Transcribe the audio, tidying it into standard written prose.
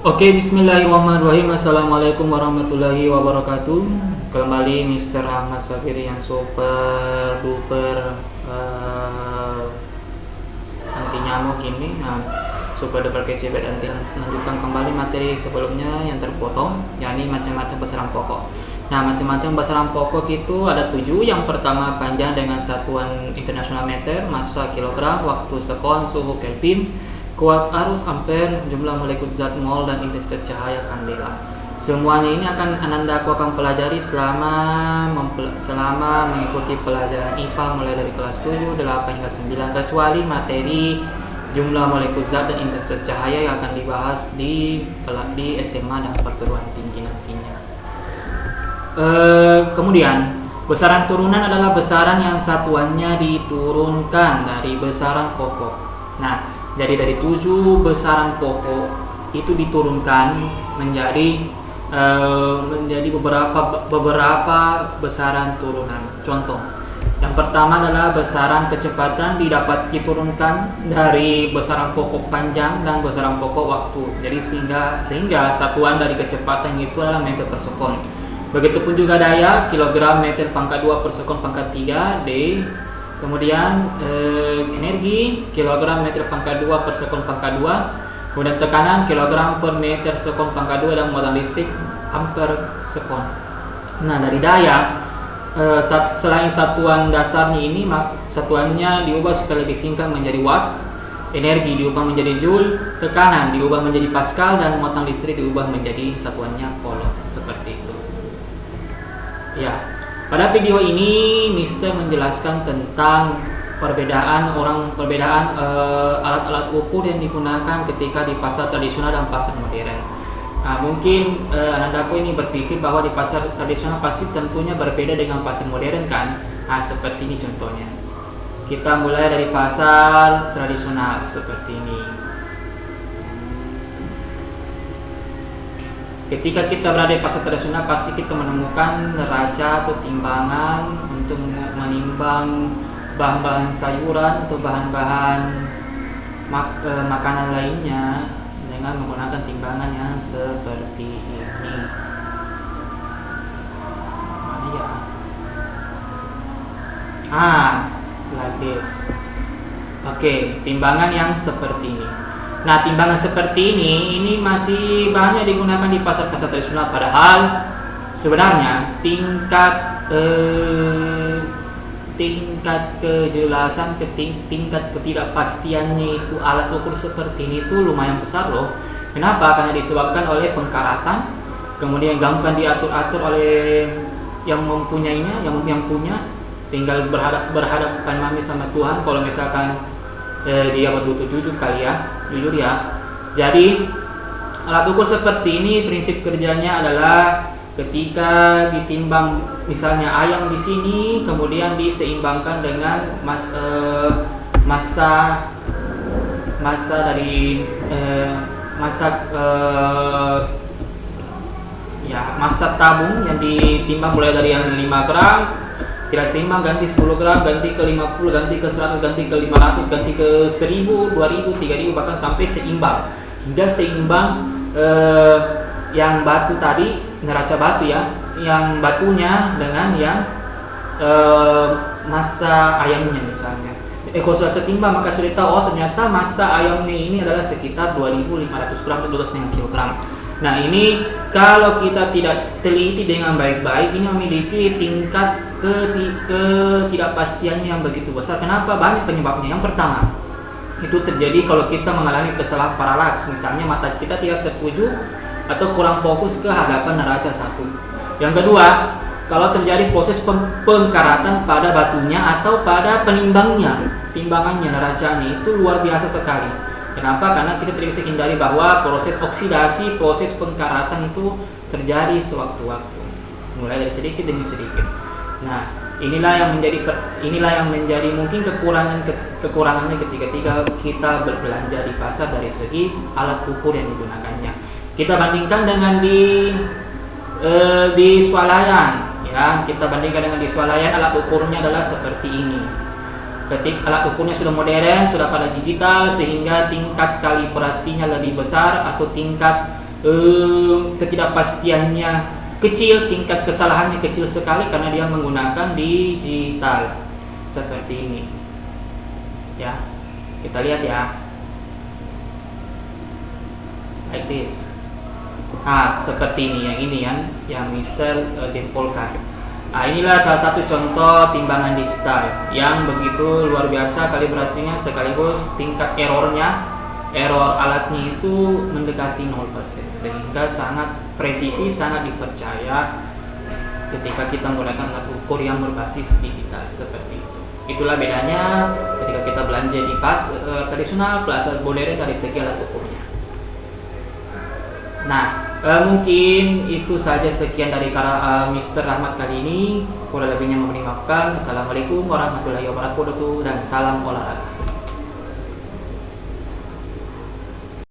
Oke, bismillahirrahmanirrahim. Assalamualaikum warahmatullahi wabarakatuh. Kembali Mr. Ahmad Safir yang super duper anti nyamuk ini. Super duper kece banget. Nanti lanjutkan kembali materi sebelumnya yang terpotong, yakni macam-macam besaran pokok. Nah, macam-macam besaran pokok itu ada 7. Yang pertama, panjang dengan satuan internasional meter, massa kilogram, waktu sekon, suhu Kelvin, kuat arus ampere, jumlah molekul zat mol, dan intensitas cahaya kandela. Semuanya ini aku akan pelajari selama mengikuti pelajaran IPA mulai dari kelas 7, 8 hingga 9, kecuali materi jumlah molekul zat dan intensitas cahaya yang akan dibahas di SMA dan perguruan tinggi nantinya. Kemudian besaran turunan adalah besaran yang satuannya diturunkan dari besaran pokok. Nah, jadi dari 7 besaran pokok itu diturunkan menjadi beberapa besaran turunan. Contoh, yang pertama adalah besaran kecepatan didapat diturunkan dari besaran pokok panjang dan besaran pokok waktu. Jadi sehingga satuan dari kecepatan itu adalah meter per sekon. Begitupun juga daya, kilogram meter pangkat 2 per sekon pangkat 3 D. Kemudian energi, kilogram meter pangkat 2 per sekon pangkat 2. Kemudian tekanan, kilogram per meter sekon pangkat 2, dan muatan listrik ampere sekon. Nah, dari daya, selain satuan dasarnya ini, satuannya diubah supaya lebih singkat menjadi watt. Energi diubah menjadi joule, tekanan diubah menjadi pascal, dan muatan listrik diubah menjadi satuannya coulomb. Seperti itu. Ya, pada video ini Mister menjelaskan tentang perbedaan alat-alat ukur yang digunakan ketika di pasar tradisional dan pasar modern. Mungkin anandaku ini berpikir bahwa di pasar tradisional pasti tentunya berbeda dengan pasar modern kan? Seperti ini contohnya. Kita mulai dari pasar tradisional seperti ini. Ketika kita berada di pasar tradisional, pasti kita menemukan neraca atau timbangan untuk menimbang bahan-bahan sayuran atau bahan-bahan makanan lainnya dengan menggunakan timbangan yang seperti ini. Mana ya? Like this. Oke, timbangan yang seperti ini. Nah, timbangan seperti ini masih banyak digunakan di pasar-pasar tradisional, padahal sebenarnya tingkat kejelasan, tingkat ketidakpastiannya itu alat ukur seperti ini itu lumayan besar loh. Kenapa? Karena disebabkan oleh pengkaratan, kemudian gampang diatur-atur oleh yang mempunyainya, yang punya, tinggal berhadapan mami sama Tuhan kalau misalkan dia betul-betul jujur ya. Jadi alat ukur seperti ini prinsip kerjanya adalah ketika ditimbang misalnya ayam di sini, kemudian diseimbangkan dengan massa tabung yang ditimbang mulai dari yang 5 gram tidak seimbang, ganti 10 gram, ganti ke 50, ganti ke 100, ganti ke 500, ganti ke 1000, 2000, 3000, bahkan sampai seimbang. Hingga seimbang yang batu tadi, neraca batu ya, yang batunya dengan yang massa ayamnya misalnya. Kalau sudah setimbang maka sudah tahu, ternyata massa ayamnya ini adalah sekitar 2500 gram atau 12,5 kg. Nah, ini kalau kita tidak teliti dengan baik-baik, ini memiliki tingkat ketidakpastiannya yang begitu besar. Kenapa? Banyak penyebabnya. Yang pertama, itu terjadi kalau kita mengalami kesalahan paralaks. Misalnya mata kita tidak tertuju atau kurang fokus ke hadapan neraca satu. Yang kedua, kalau terjadi proses pengkaratan pada batunya atau pada timbangannya neracanya itu luar biasa sekali. Kenapa? Karena kita tidak bisa hindari bahwa proses oksidasi, proses pengkaratan itu terjadi sewaktu-waktu, mulai dari sedikit demi sedikit. Nah, inilah yang menjadi mungkin kekurangannya ketika kita berbelanja di pasar dari segi alat ukur yang digunakannya. Kita bandingkan dengan di swalayan, ya. Kita bandingkan dengan di swalayan, alat ukurnya adalah seperti ini. Ketika alat ukurnya sudah modern, sudah pada digital, sehingga tingkat kalibrasinya lebih besar atau tingkat ketidakpastiannya kecil, tingkat kesalahannya kecil sekali karena dia menggunakan digital seperti ini. Ya, kita lihat ya, like this. Nah, seperti ini, yang Mister jempolkan. Nah, inilah salah satu contoh timbangan digital yang begitu luar biasa kalibrasinya, sekaligus tingkat error alatnya itu mendekati 0%, sehingga sangat presisi, sangat dipercaya ketika kita menggunakan alat ukur yang berbasis digital seperti itu. Itulah bedanya ketika kita belanja di pasar tradisional, pasar modern dari segi alat ukurnya. Nah, mungkin itu saja, sekian dari Mr. Rahmat kali ini. Kurang lebihnya mohon dimaafkan. Assalamualaikum warahmatullahi wabarakatuh dan salam olahraga.